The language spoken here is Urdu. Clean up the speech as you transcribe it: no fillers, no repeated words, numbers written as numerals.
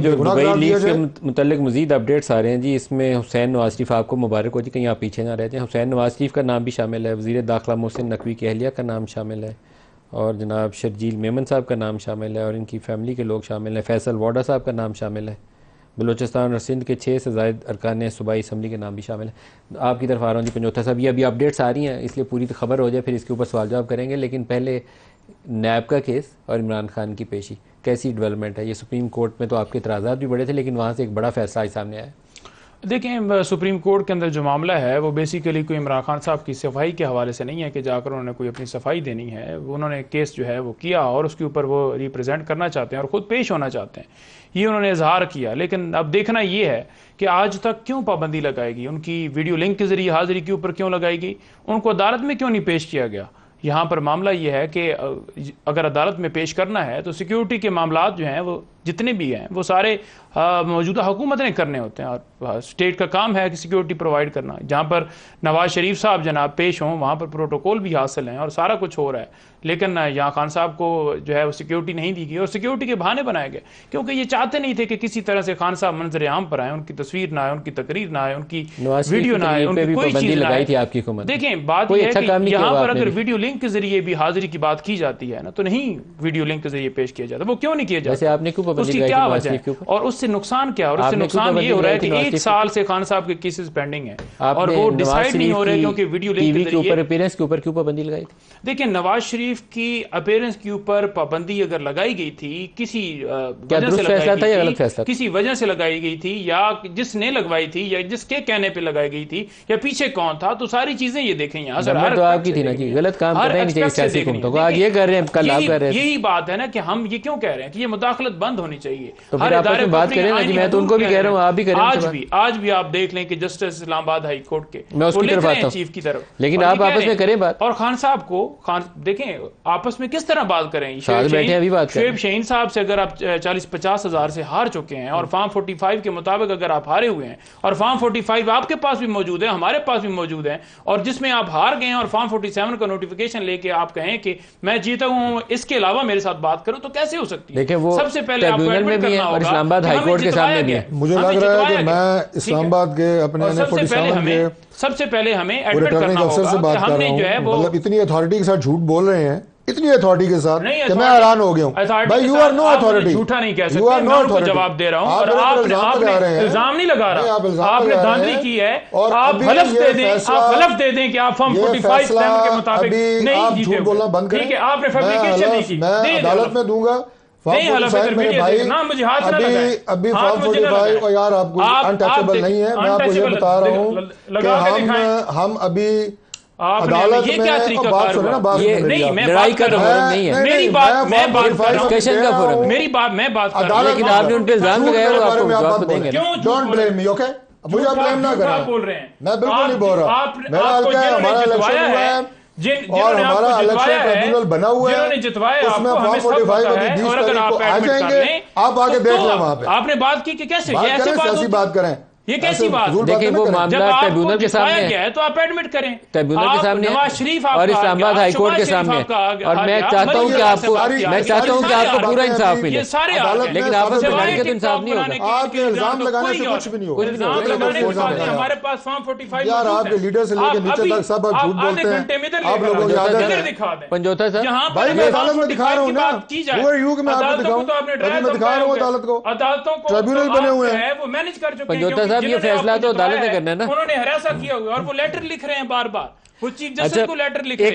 جو دبئی لیگ سے متعلق مزید اپڈیٹس آ رہے ہیں جی، اس میں حسین نواز شریف آپ کو مبارک ہو جی، کہیں آپ پیچھے نہ رہ جائیں۔ حسین نواز شریف کا نام بھی شامل ہے، وزیر داخلہ محسن نقوی کی اہلیہ کا نام شامل ہے، اور جناب شرجیل میمن صاحب کا نام شامل ہے، اور ان کی فیملی کے لوگ شامل ہیں۔ فیصل واڈا صاحب کا نام شامل ہے۔ بلوچستان اور سندھ کے 6 سے زائد ارکان صوبائی اسمبلی کے نام بھی شامل ہیں۔ آپ کی طرف آ رہا ہوں جی پنجوتھا صاحب، یہ ابھی اپڈیٹس آ رہی ہیں، اس لیے پوری خبر ہو جائے پھر اس کے اوپر سوال جواب کریں گے، لیکن پہلے نیب کا کیس اور عمران خان کی پیشی کیسی ڈیولپمنٹ ہے؟ یہ سپریم کورٹ میں تو آپ کے اعتراضات بھی بڑے تھے، لیکن وہاں سے ایک بڑا فیصلہ آج سامنے آیا ہے۔ دیکھیں، سپریم کورٹ کے اندر جو معاملہ ہے وہ بیسیکلی کوئی عمران خان صاحب کی صفائی کے حوالے سے نہیں ہے کہ جا کر انہوں نے کوئی اپنی صفائی دینی ہے۔ انہوں نے کیس جو ہے وہ کیا اور اس کے اوپر وہ ریپرزینٹ کرنا چاہتے ہیں اور خود پیش ہونا چاہتے ہیں، یہ انہوں نے اظہار کیا۔ لیکن اب دیکھنا یہ ہے کہ آج تک کیوں پابندی لگائے گی، ان کی ویڈیو لنک کے ذریعے حاضری کے اوپر کیوں لگائی گئی، ان کو عدالت میں کیوں نہیں پیش کیا گیا۔ یہاں پر معاملہ یہ ہے کہ اگر عدالت میں پیش کرنا ہے تو سیکیورٹی کے معاملات جو ہیں وہ جتنے بھی ہیں وہ سارے موجودہ حکومت نے کرنے ہوتے ہیں، اور اسٹیٹ کا کام ہے کہ سیکیورٹی پرووائڈ کرنا۔ جہاں پر نواز شریف صاحب جناب پیش ہوں وہاں پر پروٹوکول بھی حاصل ہیں اور سارا کچھ ہو رہا ہے، لیکن یہاں خان صاحب کو جو ہے وہ سیکیورٹی نہیں دی گئی اور سیکیورٹی کے بہانے بنائے گئے، کیونکہ یہ چاہتے نہیں تھے کہ کسی طرح سے خان صاحب منظر عام پر آئیں، ان کی تصویر نہ آئے، ان کی تقریر نہ آئے، ان کی ویڈیو نہ آئے، ان کی کوئی چیز نہ آئے۔ دیکھیں بات یہ ہے کہ یہاں پر اگر ویڈیو لنک کے ذریعے بھی حاضری کی بات کی جاتی ہے نا تو نہیں ویڈیو لنک کے ذریعے پیش کیا جاتا، وہ کیوں نہیں کیا جاتا، اس کی کیا وجہ ہے اور اس سے نقصان کیا؟ اور اس سے نقصان یہ ہو رہا ہے کہ 1 سال سے خان صاحب کے کیسز پینڈنگ ہیں اور وہ ڈیسائیڈ نہیں ہو رہے کیونکہ ویڈیو لنک کے ذریعے اپیرنس کے اوپر کیوں پابندی لگائی تھی؟ دیکھیں، نواز شریف کی اپیرنس کے اوپر پابندی اگر لگائی گئی تھی کسی وجہ سے لگائی گئی تھی، کسی وجہ سے لگائی گئی تھی، یا جس نے لگوائی تھی یا جس کے کہنے پہ لگائی گئی تھی یا پیچھے کون تھا، تو ساری چیزیں یہ دیکھیں یہاں سے تو آپ کی تھی نا جی، غلط کام کرنا نہیں چاہیے سیاسی حکومتوں کو، آج یہ کر رہے ہیں کل آپ کر رہے ہیں۔ یہی بات ہے نا کہ ہم یہ کیوں کہہ رہے ہیں کہ یہ مداخلت بند ہونی چاہیے۔ تو پھر آپ میں بات کریں نا جی، میں تو ان کو بھی کہہ رہا ہوں آپ بھی کریں۔ آج بھی آپ دیکھ لیں کہ جسٹس اسلام آباد ہائی کورٹ کے میں اس کی طرف آتا ہوں چیف کی طرف، لیکن آپ آپس میں کریں بات۔ اور خان صاحب کو دیکھیں آپس میں کس طرح بات کریں۔ شعیب شہین صاحب سے اگر آپ 40-50 ہزار سے ہار چکے ہیں اور فارم 45 کے مطابق اگر آپ ہارے ہوئے ہیں اور فارم 45 آپ کے پاس بھی موجود ہے، ہمارے پاس بھی موجود ہے، اور جس میں آپ ہار گئے ہیں اور فارم 47 کا نوٹیفیکیشن لے کے آپ کہیں کہ میں جیتا ہوں، اس کے علاوہ میرے ساتھ بات کرو، تو کیسے ہو سکتی ہے؟ سب سے پہلے آپ کو ایڈمٹ کرنا ہوگا اسلام آباد ہائی کورٹ کے سامنے بھی ہے۔ مجھے لگ رہا ہے کہ میں اسلام آباد کے اپنے سب سے پہلے ہمیں ایڈمٹ کرنا افسر سے ہوگا بات کہ کر ہم رہا نے جو ہے ہوں، وہ مطلب اتنی اتھارٹی کے ساتھ جھوٹ بول رہے ہیں، اتنی اتھارٹی کے ساتھ کہ میں حیران ہو گیا ہوں۔ بھائی یو آر نو اتھارٹی، جھوٹا نہیں کہہ سکتے، میں ان کو جواب دے رہا ہوں، اور آپ نے الزام نہیں لگا رہا، آپ نے دھاندلی کی ہے، اور آپ حلف دے دیں کہ آپ فارم 45 کے مطابق نہیں جیتے ہوئے، ٹھیک ہے، آپ نے فیبریکیشن نہیں کی، میں عدالت میں دوں گا۔ نہیں حلف میرے بھائی، نہ مجھے ہاتھ نہ لگائیں، ابھی فارم 45 یار آپ کو انٹچبل نہیں ہے، میں آپ کو یہ بتا رہا ہوں کہ ہم ابھی عدالت میں بات سنیں نا، بات نہیں میں لڑائی کا فورم نہیں ہے، میری بات میں بات کر رہا ہوں، ڈسکشن کا فورم ہے، میری بات میں بات کر رہا ہوں، لیکن آپ نے ان پہ الزام لگایا وہ آپ کو جواب دیں گے۔ Don't blame me, okay? مجھے آپ بلیم نہ کریں، میں بالکل نہیں بول رہا، میرا حلقہ ہے، ہمارا الیکشن ہوا ہے اور ہمارا الیکشن ٹریبیونل بنا ہوا ہے، اس میں فارم 45 ابھی 20 تاریخ کو آ جائیں گے، آپ آگے دیکھ لیں وہاں پہ۔ آپ نے بات کی کہ کیسے بات کریں، سیاسی بات کریں، یہ کیسی بات؟ دیکھیں وہ معاملہ ٹریبیونل کے سامنے ہے، تو آپ ایڈمٹ کریں، ٹریبیونل کے سامنے نواز شریف اور اسلام آباد ہائی کورٹ کے سامنے، اور میں چاہتا ہوں کہ آپ کو پورا انصاف ملے، لیکن آپس میں لڑ کے تو انصاف نہیں ہوگا۔ آپ کے الزام لگانے سے کچھ بھی نہیں ہوگا، ہمارے پاس فارم 45 یار آپ کے لیڈر سے لے کے نیچے تک سب جھوٹ بولتے ہیں، آپ لوگوں کی عادت ہے۔ پنجوتھا صاحب بھائی میں عدالت میں دکھا رہا ہوں نا، کہ میں آپ کو دکھاؤں، ابھی میں دکھا رہا ہوں عدالت کو، ٹریبیونل بنے ہوئے ہیں۔ پنجوتھا صاحب یہ فیصلہ تو عدالت نے کرنا ہے نا، انہوں نے ہراساں کیا ہوا اور وہ لیٹر لکھ رہے ہیں بار بار، وہ چیف جسٹس کو لیٹر لکھ رہے ہیں۔